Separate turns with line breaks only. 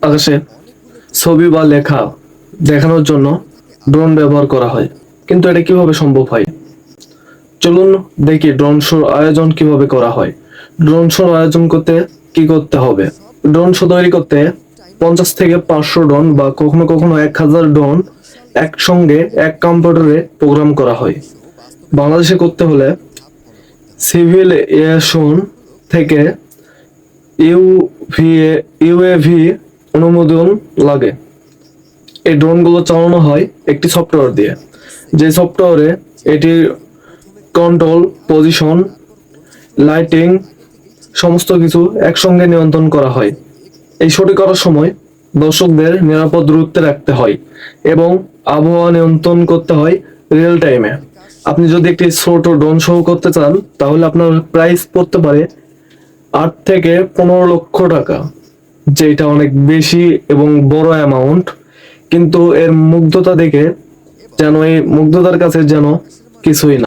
আকাশে ছবি বা লেখা দেখানোর জন্য ড্রোন ব্যবহার করা হয়, কিন্তু এটা কিভাবে সম্ভব হয়? চলুন দেখি ড্রোন শোর আয়োজন কিভাবে করা হয়। ড্রোন শোর আয়োজন করতে কি করতে হবে? ড্রোন শো তৈরি করতে 50 থেকে 500 ড্রোন বা কখনো কখনো 1000 ড্রোন একসঙ্গে এক কম্পিউটারে প্রোগ্রাম করা হয়। বাংলাদেশে করতে হলে সিভিল এভিয়েশন থেকে ইউভিএ ইউএভি অনুমোদন লাগে। এই ড্রোনগুলো চালানো হয় একটি সফটওয়্যার দিয়ে, যে সফটওয়্যারে এটির কন্ট্রোল, পজিশন, লাইটিং সমস্ত কিছু একসঙ্গে নিয়ন্ত্রণ করা হয়। এই শোটি করার সময় দর্শকদের নিরাপদ দূরত্বে রাখতে হয় এবং আবহাওয়া নিয়ন্ত্রণ করতে হয় রিয়েল টাইমে। আপনি যদি একটি ছোট ড্রোন শো করতে চান তাহলে আপনার প্রাইস পড়তে পারে 8 থেকে 15 লক্ষ টাকা, যেটা অনেক বেশি এবং বড় অ্যামাউন্ট। কিন্তু এর মুগ্ধতা দেখে যেন এই মুগ্ধতার কাছে যেন কিছুই না।